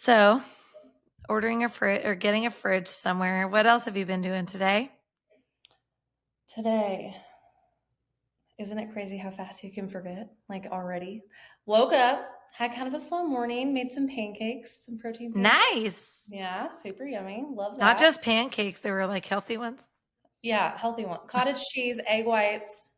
So, ordering a fridge or getting a fridge somewhere. What else have you been doing today? Today, isn't it crazy how fast you can forget? Like already. Woke up, had kind of a slow morning, made some pancakes, some protein pancakes. Nice. Yeah, super yummy. Love Not that. just pancakes, they were like healthy ones. Yeah, healthy one. Cottage cheese, egg whites,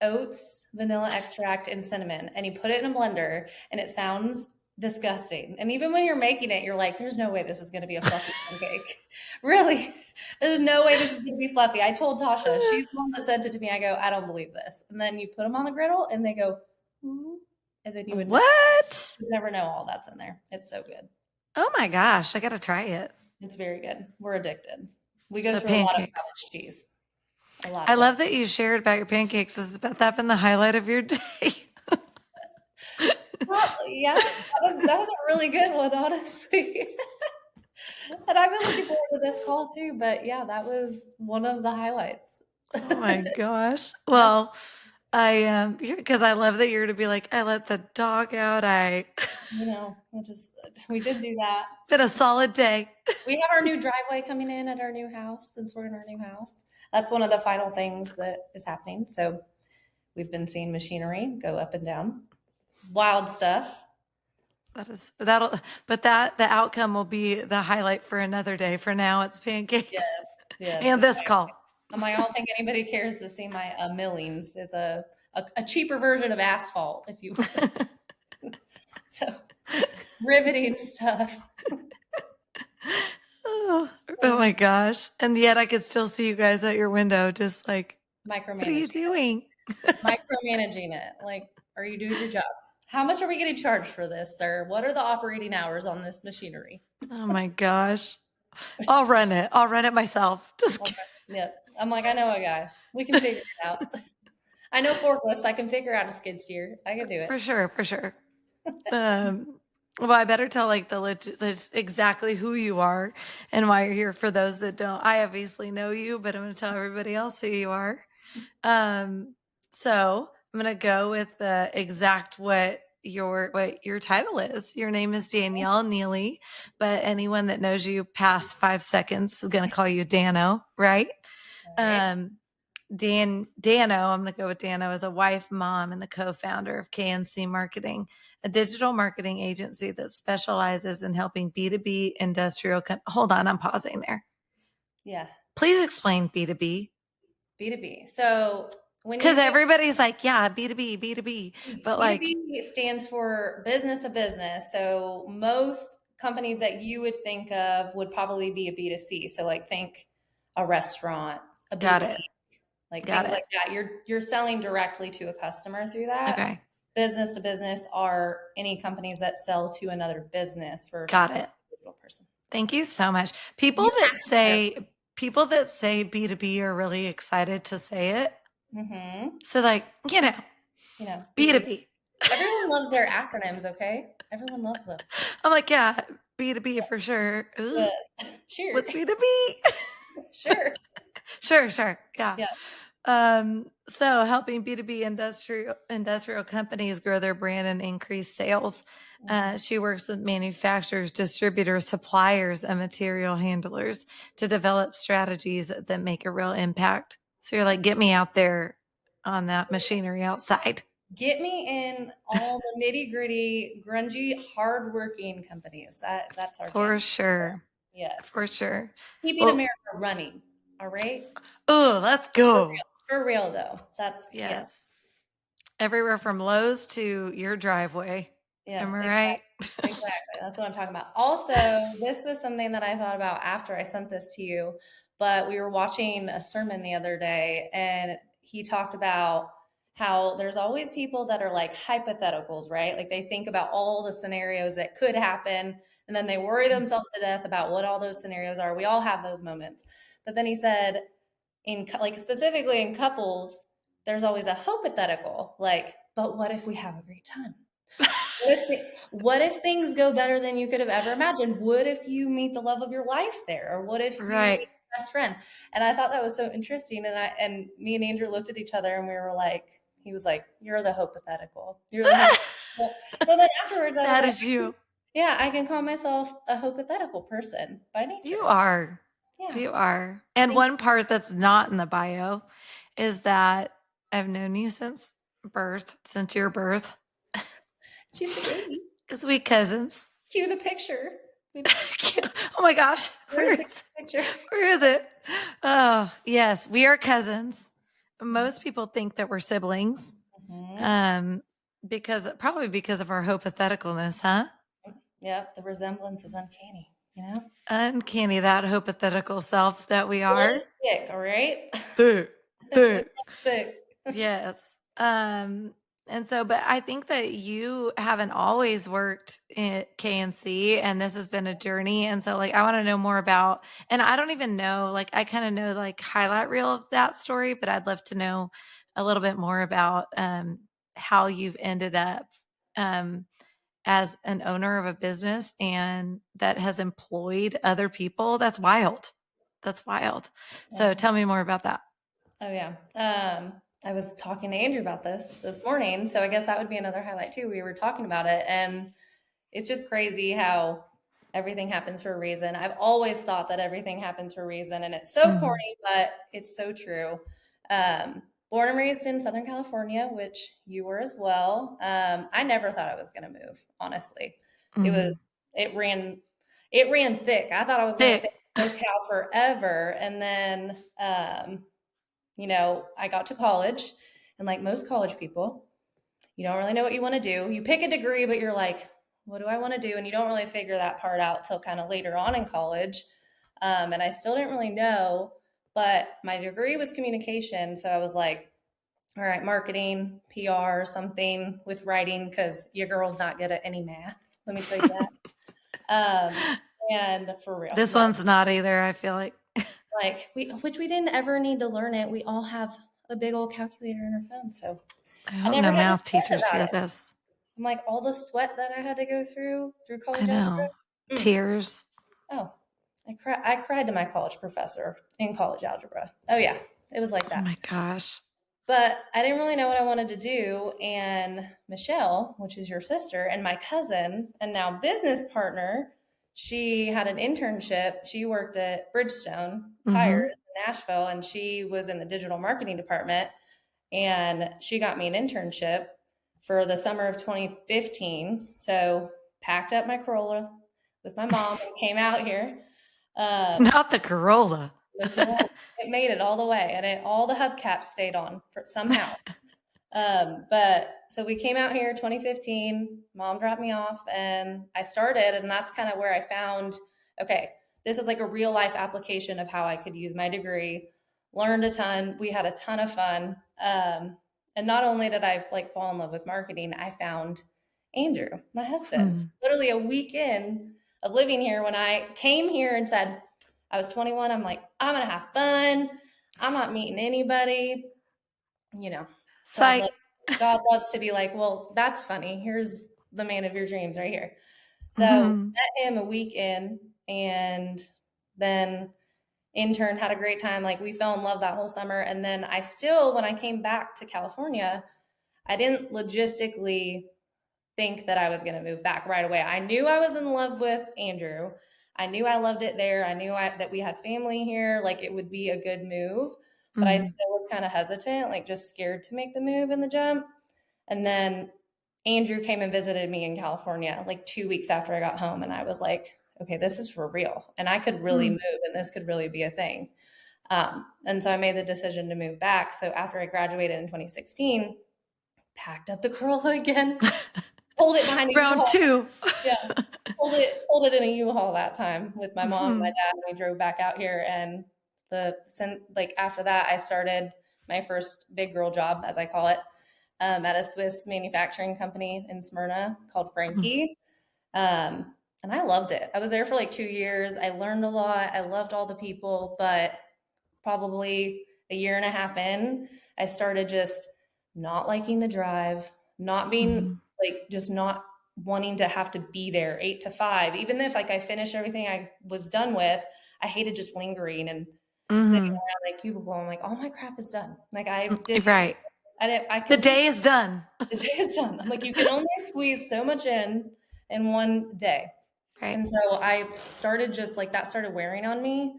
oats, vanilla extract, and cinnamon. And you put it in a blender, and it sounds disgusting. And even when you're making it, you're like, there's no way this is going to be a fluffy pancake. Really? There's no way this is going to be fluffy. I told Tasha, she's the one that sent it to me. I go, I don't believe this. And then you put them on the griddle, and they go, "Ooh," and then What? never know all that's in there. It's so good. Oh my gosh, I got to try it. It's very good. We're addicted. We go So, through a lot of pancakes. cottage cheese. A lot I of it. love that you shared about your pancakes. Was that been the highlight of your day? Well, yeah, that was a really good one, honestly. And I've been looking forward to this call too, but yeah, that was one of the highlights. Oh my gosh. Yeah, Well, because I love that you're to be like, I let the dog out. I we did do that. been a solid day. We have our new driveway coming in at our new house since we're in our new house. That's one of the final things that is happening. So we've been seeing machinery go up and down. Wild stuff. But the outcome will be the highlight for another day. For now, it's Yes, pancakes yes. and this call. I'm like, I don't think anybody cares to see my millings. It's a cheaper version of asphalt, if you will. So riveting stuff. Oh my gosh. And yet I could still see you guys at your window, just like, what are you Micromanaging doing? micromanaging it. Like, are you doing your job? How much are we getting charged for this, sir? What are the operating hours on this machinery? Oh my gosh. I'll run it. I'll run it myself. Just Okay. kidding. Yep. I'm like, I know a guy. We can figure it out. I know forklifts. I can figure out a skid steer. I can do it. For sure, for sure. Well, I better tell like exactly who you are and why you're here for those that don't. I obviously know you, but I'm going to tell everybody else who you are. So I'm going to go with the exact what your title is. Your name is Danielle Neely, but anyone that knows you past 5 seconds is going to call you Dano, right? All right. Dano, I'm going to go with Dano, as a wife, mom, and the co-founder of KNC Marketing, a digital marketing agency that specializes in helping B2B industrial. Hold on, I'm pausing there. Yeah. Please explain B2B. B2B. So when you Because say everybody's like, yeah, B2B, B2B. But like, B2B stands for business to business. So most companies that you would think of would probably be a B2C. So like think a restaurant, a got it. boutique, like Got things it. like that. You're selling directly to a customer through that. Okay. Business to business are any companies that sell to another business versus Got a it. digital person. Thank you so much. You have to know. People that say B2B are really excited to say it. Mm-hmm. So like, B2B. B2B. Everyone loves their acronyms, okay? Everyone loves them. I'm like, yeah, B2B for sure. Ugh, Yes. Sure. what's B2B? Sure. Sure. Yeah. Yeah. So helping B2B industrial companies grow their brand and increase sales. She works with manufacturers, distributors, suppliers, and material handlers to develop strategies that make a real impact. So you're like, get me out there on that machinery outside. Get me in all the nitty gritty, grungy, hardworking companies. That's our For jam. sure. Yes. For sure. Keeping Well, America running. All right. oh, let's For go. real. For real though. Yes. Yes. Everywhere from Lowe's to your driveway. Am Yes, I exactly. right? Exactly. That's what I'm talking about. Also, this was something that I thought about after I sent this to you, but we were watching a sermon the other day and he talked about how there's always people that are like hypotheticals, right? Like they think about all the scenarios that could happen and then they worry themselves to death about what all those scenarios are. We all have those moments. But then he said like specifically in couples, there's always a hypothetical, like, but what if we have a great time? What if things go better than you could have ever imagined? What if you meet the love of your life there? Or what if you meet Right. your best friend? And I thought that was so interesting. And me and Andrew looked at each other and we were like, he was like, you're the hypothetical. You're the hypothetical. So then afterwards I was That like, is you. Yeah, I can call myself a hypothetical person by You nature. are. Yeah. You are. And Thank one part that's not in the bio is that I've known you since birth, since your birth, She's the baby. because we cousins. Cue the picture. Oh my gosh. Where's the picture? Where is it? Oh, yes, we are cousins. Most people think that we're siblings. Mhm. Um, probably because of our hypotheticalness, huh? Yep, the resemblance is uncanny, you know? Uncanny, that hypothetical self that we Really are. thick, all right? Thick, thick. Thick. Yes. And so, but I think that you haven't always worked at KNC and this has been a journey. And so like, I want to know more about, and I don't even know, like, I kind of know like highlight reel of that story, but I'd love to know a little bit more about, how you've ended up, um, as an owner of a business and that has employed other people. That's wild. That's wild. So Yeah. tell me more about that. Oh yeah. I was talking to Andrew about this morning, so I guess that would be another highlight too. We were talking about it, and it's just crazy how everything happens for a reason. I've always thought that everything happens for a reason, and it's so Mhm. corny, but it's so true. Um, Born and raised in Southern California, which you were as well. I never thought I was going to move. Honestly, it was Mhm. it ran it ran thick. I thought I was going to stay Thick. in SoCal forever, and then I got to college, and like most college people, you don't really know what you want to do. You pick a degree, but you're like, what do I want to do? And you don't really figure that part out till kind of later on in college. And I still didn't really know, but my degree was communication. So I was like, all right, marketing, PR, something with writing, because your girl's not good at any math. Let me tell you that. And for real, This no, one's not either, I feel like. which we didn't ever need to learn it. We all have a big old calculator in our phones. So I I hope never no had to math stress teachers about hear it. this. I'm like, all the sweat that I had to go through I college algebra. know. Mm. Tears. Oh, I cried to my college professor in college algebra. Oh yeah, it was like Oh that. my gosh. But I didn't really know what I wanted to do. And Michelle, which is your sister, and my cousin, and now business partner, she had an internship. She worked at Bridgestone Tires Mhm. in Nashville, and she was in the digital marketing department. And she got me an internship for the summer of 2015. So packed up my Corolla with my mom and came out here. Um, Not the Corolla. the Corolla, it made it all the way, and all the hubcaps stayed on for somehow. But so we came out here 2015. Mom dropped me off, and I started, and that's kind of where I found, okay, this is like a real life application of how I could use my degree. Learned a ton. We had a ton of fun. And not only did I like fall in love with marketing, I found Andrew, my husband, Hmm. literally a weekend of living here. When I came here and said I was 21, I'm like, I'm gonna have fun. I'm not meeting anybody, you know. God Psych. loves God loves to be like, well, that's funny. Here's the man of your dreams right here. So Mhm. met him a week in, and then interned, had a great time. Like we fell in love that whole summer. And then I still, when I came back to California, I didn't logistically think that I was going to move back right away. I knew I was in love with Andrew. I knew I loved it there. I knew that we had family here, like it would be a good move, but I Mhm. still was kind of hesitant, like just scared to make the move and the jump. And then Andrew came and visited me in California like 2 weeks after I got home. And I was like, okay, this is for real. And I could really Mm. move and this could really be a thing. And so I made the decision to move back. So after I graduated in 2016, packed up the Corolla again, pulled it behind a Round U-Haul. 2. Yeah, pulled it in a U-Haul that time with my mom and my Mhm. dad, and we drove back out here. And like after that, I started my first big girl job, as I call it, at a Swiss manufacturing company in Smyrna called Mhm. Frankie. And I loved it. I was there for like 2 years. I learned a lot. I loved all the people, but probably a year and a half in, I started just not liking the drive, not being Mhm. like just not wanting to have to be there 8 to 5. Even if like I finished everything I was done with, I hated just lingering and sitting Mhm. around like cubicle. I'm like, all my crap is done. Like I did, Right. I The could do day is done. the day is done. I'm like, you can only squeeze so much in, in one day. Right. And so I started just like that started wearing on me.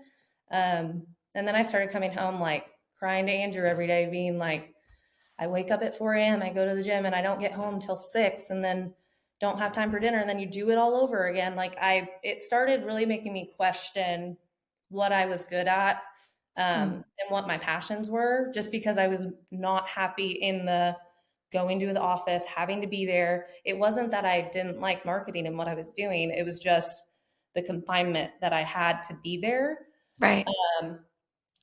And then I started coming home like crying to Andrew every day, being like, I wake up at 4 a.m., I go to the gym and I don't get home till 6 and then don't have time for dinner. And then you do it all over again. It started really making me question what I was good at, Mm. and what my passions were, just because I was not happy in the going to the office, having to be there. It wasn't that I didn't like marketing and what I was doing. It was just the confinement that I had to be there. Right. Um,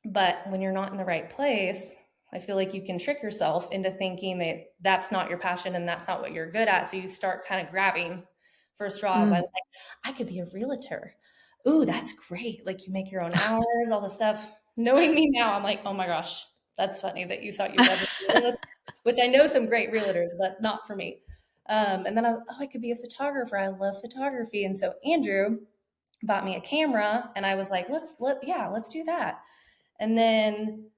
but when you're not in the right place, I feel like you can trick yourself into thinking that that's not your passion and that's not what you're good at. So you start kind of grabbing for straws. I Mm. was like, I could be a realtor. Ooh, that's great. Like you make your own hours, all the stuff. Knowing me now, I'm like, oh my gosh, that's funny that you thought you would ever be a realtor, which I know some great realtors, but not for me. And then I was, oh, I could be a photographer. I love photography. And so Andrew bought me a camera and I was like, let's do that. And then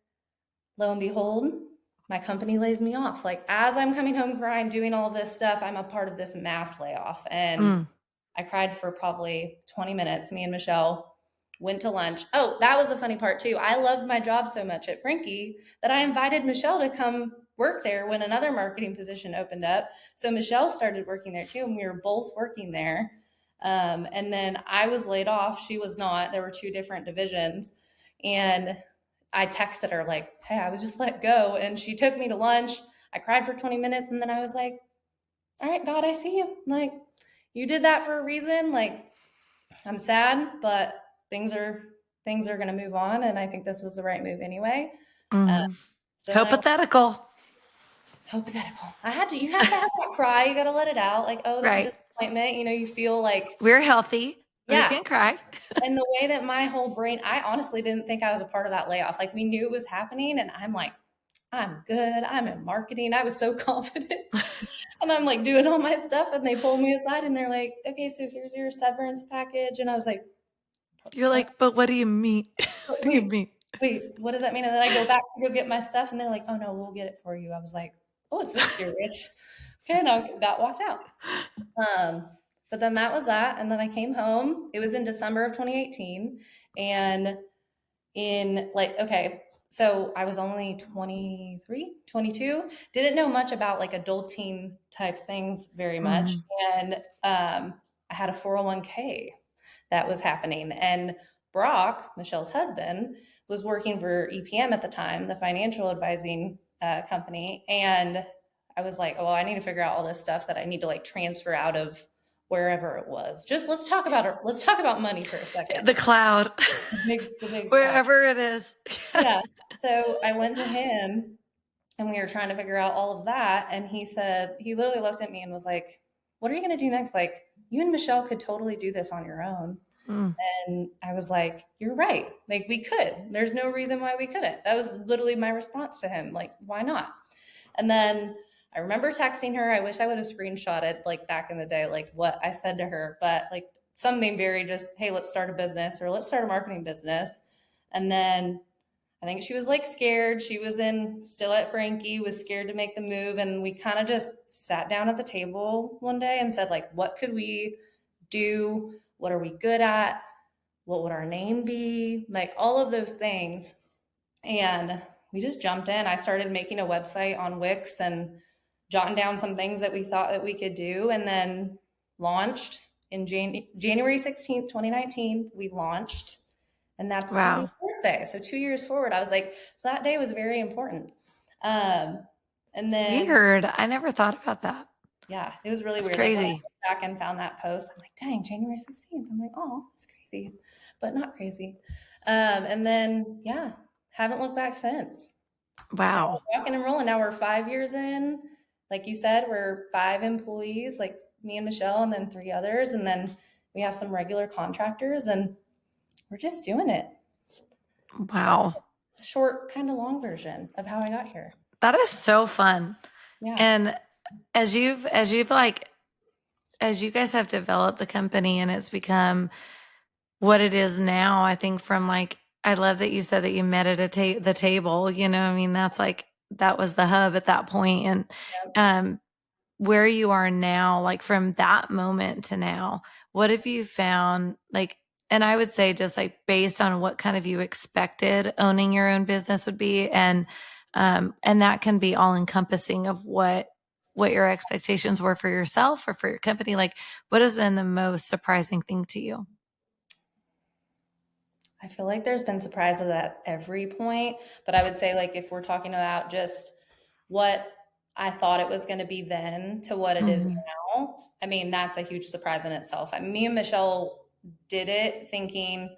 lo and behold, my company lays me off. Like as I'm coming home crying, doing all of this stuff, I'm a part of this mass layoff. And Mm. I cried for probably 20 minutes. Me and Michelle went to lunch. Oh, that was the funny part too. I loved my job so much at Frankie that I invited Michelle to come work there when another marketing position opened up. So Michelle started working there too, and we were both working there. And then I was laid off. She was not. There were two different divisions. And I texted her like, hey, I was just let go. And she took me to lunch. I cried for 20 minutes. And then I was like, all right, God, I see you. Like, you did that for a reason. Like, I'm sad, but things are going to move on. And I think this was the right move anyway. Uh, Mm. so then I Hypothetical. hypothetical. You have to have that cry. You got to let it out. Like, oh, that's a Right. disappointment. You feel like, We're healthy. We yeah. can cry. And the way that my whole brain, I honestly didn't think I was a part of that layoff. Like, we knew it was happening. And I'm like, I'm good. I'm in marketing. I was so confident. And I'm like doing all my stuff. And they pulled me aside and they're like, okay, so here's your severance package. And I was like, You're like, but what do you mean? What do you wait, mean? what does that mean? And then I go back to go get my stuff. And they're like, oh, no, we'll get it for you. I was like, oh, is this serious? Okay. And I got walked out. But then that was that. And then I came home. It was in December of 2018. And okay, so I was only 23, 22, didn't know much about like adulting type things very much. Mhm. And I had a 401k that was happening. And Brock, Michelle's husband, was working for EPM at the time, the financial advising company. And I was like, oh, well, I need to figure out all this stuff that I need to like transfer out of wherever it was. Just let's talk about money for a second. The cloud. The big stuff. Wherever it is. Yeah. So I went to him and we were trying to figure out all of that. And he literally looked at me and was like, what are you going to do next? Like, you and Michelle could totally do this on your own. Mm. And I was like, you're right. Like, we could. There's no reason why we couldn't. That was literally my response to him. Like, why not? And then I remember texting her. I wish I would have screenshotted like back in the day, like what I said to her, but like something very just, hey, let's start a business or let's start a marketing business. And then I think she was like scared. She was still at Frankie, was scared to make the move. And we kind of just sat down at the table one day and said, like, what could we do? What are we good at? What would our name be? Like all of those things. And we just jumped in. I started making a website on Wix and jotting down some things that we thought that we could do, and then launched in January 16th, 2019. We launched, and that's Wow. Tony's birthday. So 2 years forward, I was like, so that day was very important. And then, Weird. I never thought about that. yeah, it was really That's weird. Like when I crazy. went back and found that post, I'm like, dang, January 16th. I'm like, oh, it's crazy, but not crazy. And then, yeah, haven't looked back since. Now Wow. we're rocking and rolling. Now we're 5 years in. Like you said, we're 5 employees, like me and Michelle, and then 3 others. And then we have some regular contractors, and we're just doing it. So that's Wow. a short, kind of long version of how I got here. That is so fun. Yeah. And as you guys have developed the company and it's become what it is now, I think from like, I love that you said that you met at the table, I mean, that's like, that was the hub at that point. And, Yep. where you are now, like from that moment to now, what have you found like, and I would say just like based on what kind of you expected owning your own business would be, and that can be all encompassing of what your expectations were for yourself or for your company. Like, what has been the most surprising thing to you? I feel like there's been surprises at every point, but I would say like if we're talking about just what I thought it was going to be then to what it is Mhm. now, I mean, that's a huge surprise in itself. Me and Michelle did it thinking,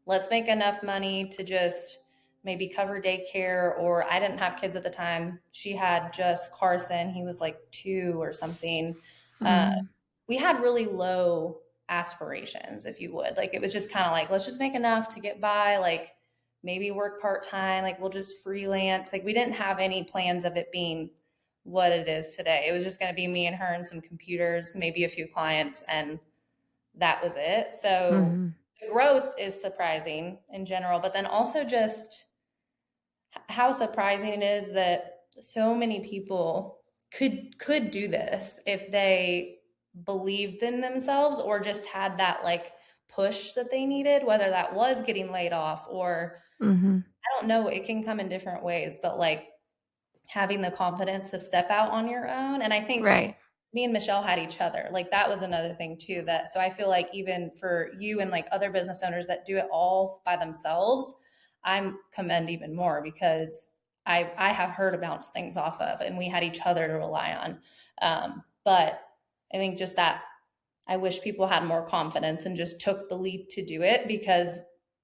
let's make enough money to just maybe cover daycare, or I didn't have kids at the time. She had just Carson. He was like 2 or something. Uh, Mhm. we had really low aspirations, if you would. Like it was just kind of like, let's just make enough to get by, like maybe work part-time, like we'll just freelance. Like we didn't have any plans of it being what it is today. It was just going to be me and her and some computers, maybe a few clients, and that was it. So Mhm. the growth is surprising in general, but then also just how surprising it is that so many people could do this if they believed in themselves or just had that like push that they needed, whether that was getting laid off or Mhm. I don't know, it can come in different ways, but like having the confidence to step out on your own. And I think Right. me and Michelle had each other. Like that was another thing too. That so I feel like even for you and like other business owners that do it all by themselves, I'm commend even more because I have her to bounce things off of, and we had each other to rely on. But I think just that I wish people had more confidence and just took the leap to do it because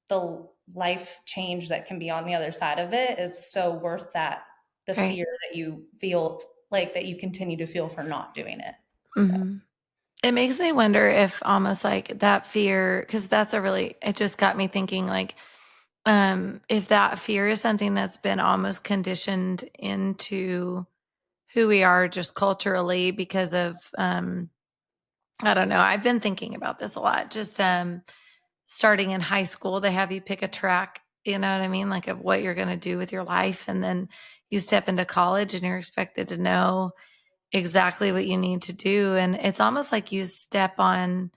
the life change that can be on the other side of it is so worth that the Right. fear that you feel like that you continue to feel for not doing it. So, Mhm. It makes me wonder if almost like that fear, because that's a really, it just got me thinking like, if that fear is something that's been almost conditioned into who we are just culturally because of, I don't know. I've been thinking about this a lot. Just starting in high school, they have you pick a track, you know what I mean? Like of what you're going to do with your life. And then you step into college and you're expected to know exactly what you need to do. And it's almost like you step on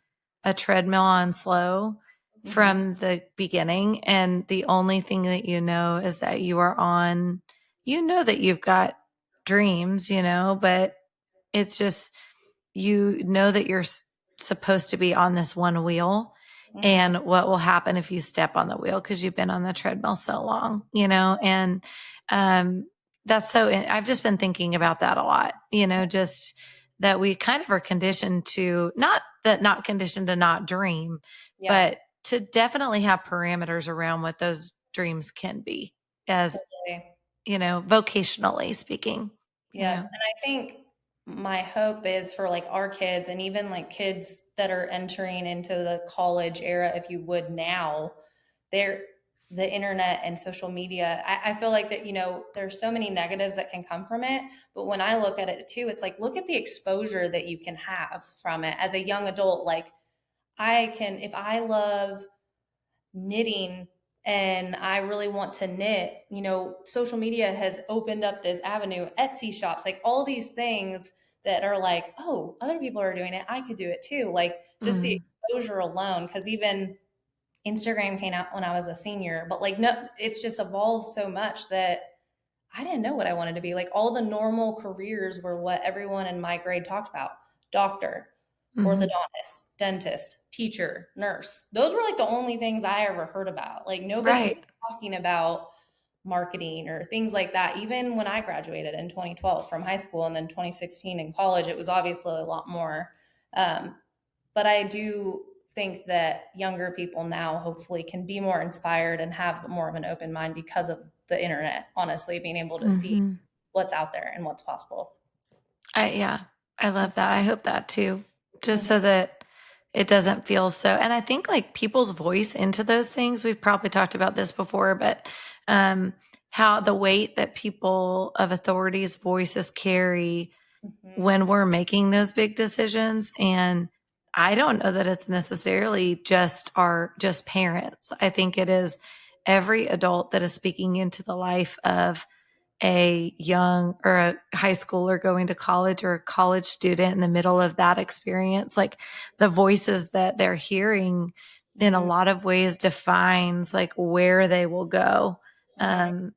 a treadmill on slow mhm, from the beginning. And the only thing that you know is that you are on, you know, that you've got dreams, you know, but it's just, you know that you're supposed to be on this one wheel mhm. and what will happen if you step on the wheel because you've been on the treadmill so long, you know, and um, that's so, I've just been thinking about that a lot, you know, just that we kind of are conditioned to not conditioned to not dream, Yeah, but to definitely have parameters around what those dreams can be as, totally. you know, vocationally speaking, you Yeah. And know. I think my hope is for like our kids and even like kids that are entering into the college era, if you would now, they're the internet and social media. I feel like that, there's so many negatives that can come from it. But when I look at it too, it's like, look at the exposure that you can have from it as a young adult. Like, if I love knitting and I really want to knit, social media has opened up this avenue, Etsy shops, like all these things that are like, oh, other people are doing it. I could do it too. Like just the Mm, exposure alone. Cause even Instagram came out when I was a senior, but like, no, it's just evolved so much that I didn't know what I wanted to be. Like all the normal careers were what everyone in my grade talked about: doctor, mhm. orthodontist, dentist, teacher, nurse. Those were like the only things I ever heard about. Like nobody was Right. talking about marketing or things like that. Even when I graduated in 2012 from high school and then 2016 in college, it was obviously a lot more. Um, but I do think that younger people now hopefully can be more inspired and have more of an open mind because of the internet, honestly, being able to see Mhm. what's out there and what's possible. Yeah, I love that. I hope that too, just so Mhm. that it doesn't feel so. And I think like people's voice into those things, we've probably talked about this before, but um, how the weight that people of authorities' voices carry Mhm. when we're making those big decisions. And I don't know that it's necessarily just parents. I think it is every adult that is speaking into the life of a young or a high schooler going to college or a college student in the middle of that experience, like the voices that they're hearing in a Mm-hmm. lot of ways defines like where they will go. Mm-hmm.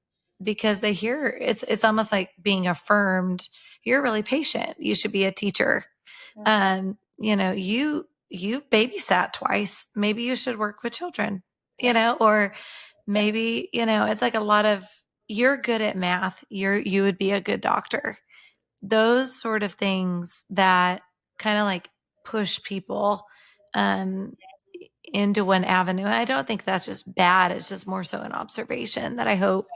Because they hear it's almost like being affirmed. You're really patient. You should be a teacher. Mm-hmm. You've babysat twice. Maybe you should work with children, or Yeah. maybe, it's like a lot of you're good at math. You would be a good doctor. Those sort of things that kind of like push people um into one avenue. I don't think that's just bad. It's just more so an observation that I hope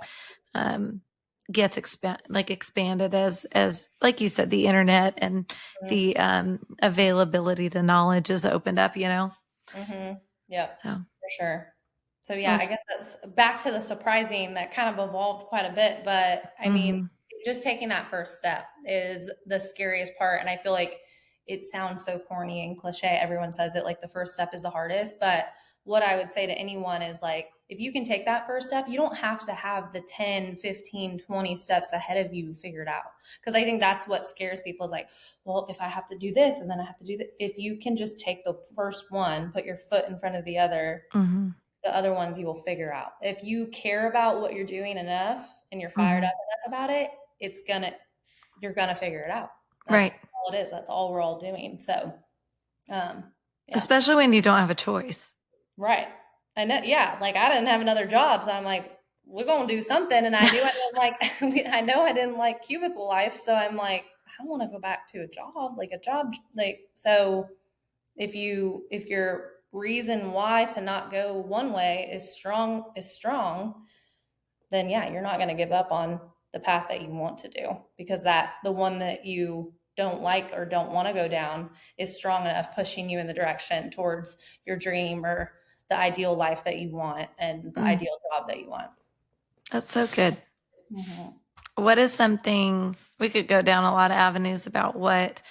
um, gets expanded as like you said, the internet and Mm-hmm. the availability to knowledge is opened up. Mm-hmm. Yep, So for sure. So I yeah, I was, guess that's back to the surprising that kind of evolved quite a bit, but I mean, mhm, just taking that first step is the scariest part. And I feel like it sounds so corny and cliche. Everyone says it like the first step is the hardest. But what I would say to anyone is like, if you can take that first step, you don't have to have the 10, 15, 20 steps ahead of you figured out. Because I think that's what scares people is like, well, if I have to do this and then I have to do that, if you can just take the first one, put your foot in front of mhm, the other ones you will figure out. If you care about what you're doing enough and you're fired up mhm. enough about it, you're gonna figure it out. Right. That's all it is. That's all we're all doing. So, um, yeah, Especially when you don't have a choice. right. I know. Yeah, like I didn't have another job, so I'm like, we're gonna do something. And I knew I didn't like. I know I didn't like cubicle life, so I'm like, I don't want to go back to a job, like so. If your reason why to not go one way is strong, then yeah, you're not going to give up on the path that you want to do because that the one that you don't like or don't want to go down is strong enough pushing you in the direction towards your dream or the ideal life that you want and the Mm, ideal job that you want. that's so good. Mm-hmm. What is something we could go down a lot of avenues about what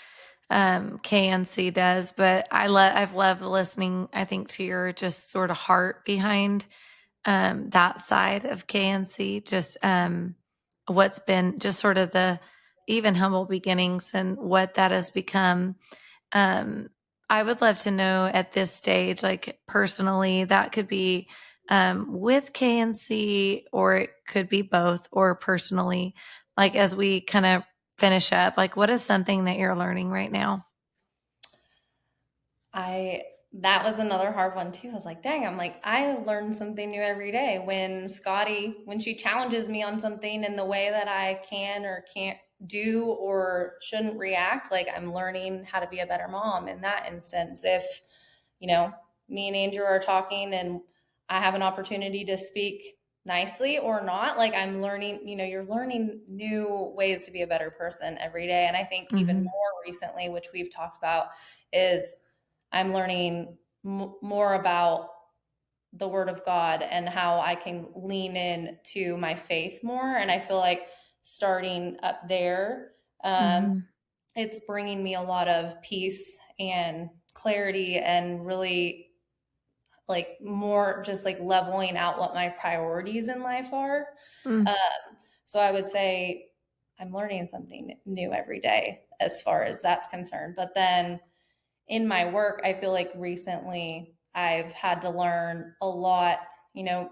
KNC does, but I've loved listening, I think, to your just sort of heart behind that side of KNC, just what's been just sort of the even humble beginnings and what that has become. Um, I would love to know at this stage, like personally, that could be with KNC or it could be both, or personally, like Mm-hmm. as we kind of finish up, like what is something that you're learning right now? I That was another hard one too. I was like, dang, I'm like, I learn something new every day. When she challenges me on something in the way that I can or can't do or shouldn't react, like I'm learning how to be a better mom in that instance. If, you know, me and Andrew are talking and I have an opportunity to speak nicely or not, like I'm learning, you're learning new ways to be a better person every day. And I think even Mm-hmm. more recently, which we've talked about, is I'm learning more about the Word of God and how I can lean in to my faith more. And I feel like starting up there, um, Mm-hmm. it's bringing me a lot of peace and clarity and really like more just like leveling out what my priorities in life are. Mm-hmm. Um, so I would say I'm learning something new every day as far as that's concerned. But then in my work, I feel like recently I've had to learn a lot. You know,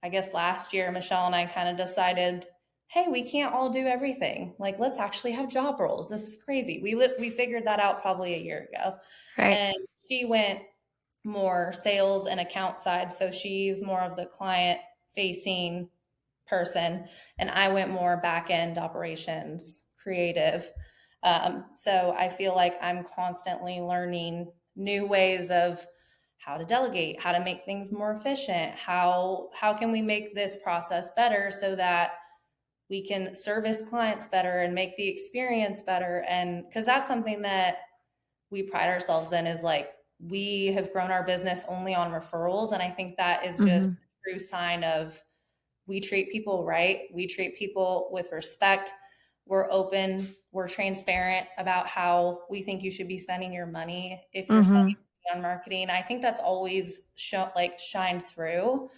I guess last year, Michelle and I kind of decided, hey, we can't all do everything. Like, let's actually have job roles. This is crazy. We figured that out probably a year ago. Right. And she went more sales and account side. So she's more of the client facing person, and I went more back end operations, creative. So I feel like I'm constantly learning new ways of how to delegate, how to make things more efficient, how can we make this process better so that we can service clients better and make the experience better. And because that's something that we pride ourselves in is like we have grown our business only on referrals, and I think that is Mm-hmm. just a true sign of we treat people right. We treat people with respect. We're open. We're transparent about how we think you should be spending your money if you're spending Mm-hmm. on marketing. I think that's always shined through.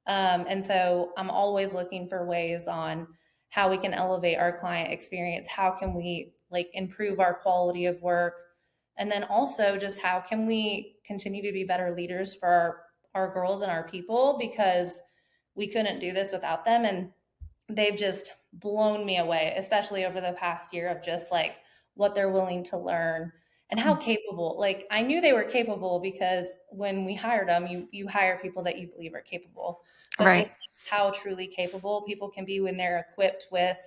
And so I'm always looking for ways on how we can elevate our client experience, how can we like improve our quality of work, and then also just how can we continue to be better leaders for our girls and our people, because we couldn't do this without them. And they've just blown me away, especially over the past year, of just like what they're willing to learn and how capable. Like I knew they were capable because when we hired them, you hire people that you believe are capable, but Right. just how truly capable people can be when they're equipped with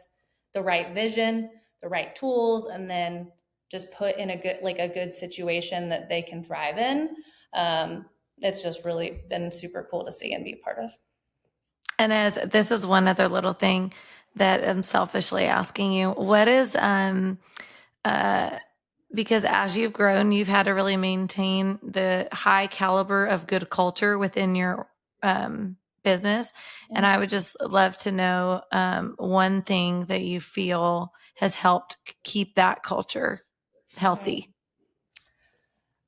the right vision, the right tools, and then just put in a good situation that they can thrive in. It's just really been super cool to see and be a part of. And as this is one other little thing that I'm selfishly asking you, what is uh because as you've grown, you've had to really maintain the high caliber of good culture within your business. And I would just love to know one thing that you feel has helped keep that culture healthy.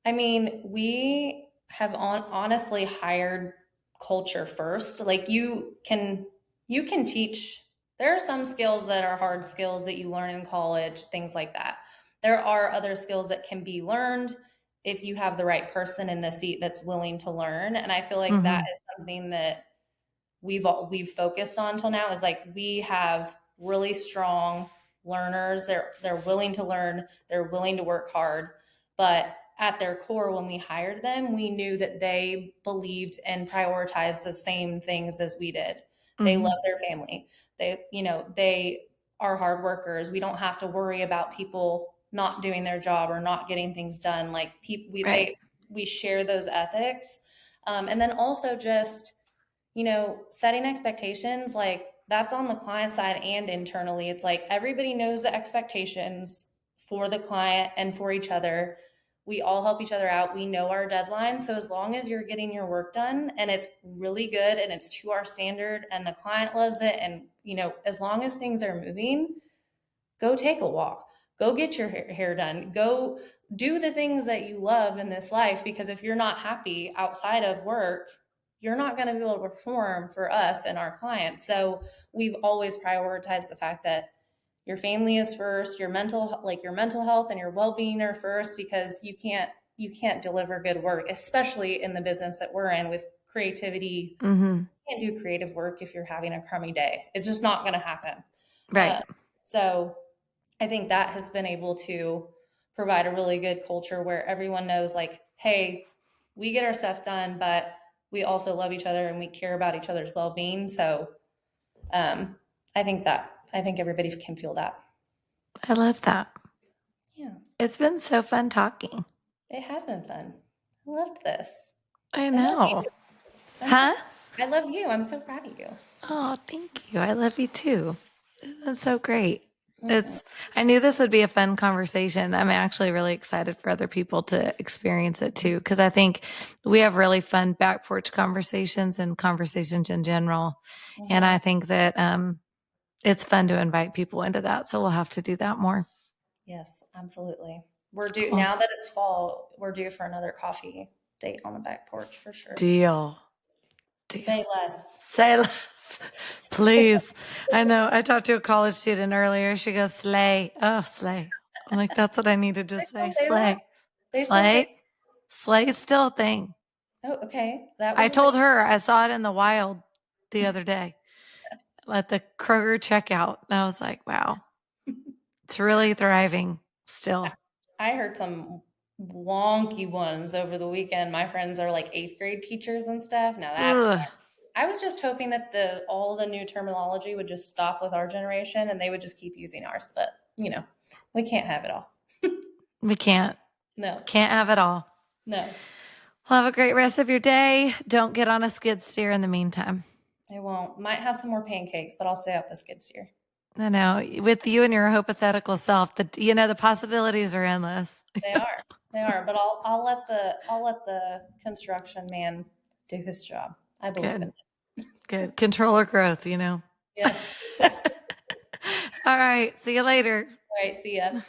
I mean, we have honestly hired culture first. Like you can teach. There are some skills that are hard skills that you learn in college, things like that. There are other skills that can be learned if you have the right person in the seat that's willing to learn. And I feel like that Mm-hmm. is something that we've focused on till now, is like we have really strong learners. They're willing to learn, they're willing to work hard, but at their core, when we hired them, we knew that they believed and prioritized the same things as we did. They Mm-hmm. love their family. They are hard workers. We don't have to worry about people not doing their job or not getting things done. Like Right. we share those ethics, and then also just setting expectations, like that's on the client side and internally. It's like everybody knows the expectations for the client and for each other. We all help each other out. We know our deadlines. So as long as you're getting your work done and it's really good and it's to our standard and the client loves it, and as long as things are moving, go take a walk, go get your hair done, go do the things that you love in this life, because if you're not happy outside of work, you're not going to be able to perform for us and our clients. So we've always prioritized the fact that your family is first, your mental health and your well-being are first, because you can't deliver good work, especially in the business that we're in with creativity. Mm-hmm. You can't do creative work if you're having a crummy day. It's just not going to happen. Right. So I think that has been able to provide a really good culture where everyone knows, like, hey, we get our stuff done, but we also love each other and we care about each other's well-being. So um, I think everybody can feel that. I love that. Yeah, It's been so fun talking. it has been fun. I loved this. I I love you. know. I'm so Huh? I love you. I'm so proud of you. Oh, thank you. I love you too. That's so great. Mhm. It's, I knew this would be a fun conversation. I'm actually really excited for other people to experience it too, because I think we have really fun back porch conversations and conversations in general. And Mhm. I think that it's fun to invite people into that. So we'll have to do that more. Yes, absolutely. We're due Cool. now that it's fall. We're due for another coffee date on the back porch for sure. Deal. Deal. Say less. Say less, please. I know. I talked to a college student earlier. She goes, slay. Oh, slay. I'm like, that's what I need to They just still say. say that? Slay. They still say, Slay. Slay's still a thing. oh, okay. That I was a thing. told her I saw it in the wild the other day at the Kroger checkout. And I was like, wow, it's really thriving still. I heard some wonky ones over the weekend. My friends are like eighth grade teachers and stuff. Now that's Ugh, I was just hoping that all the new terminology would just stop with our generation and they would just keep using ours. But we can't have it all. we can't. No, Can't have it all. no, Well, have a great rest of your day. Don't get on a skid steer in the meantime. I won't. Might have some more pancakes, but I'll stay off the skid steer. I know. With you and your hypothetical self, the possibilities are endless. They are. They are. But I'll let the construction man do his job. I believe in Good. it. Good. Controller growth, Yes. All right. See you later. All right. See ya.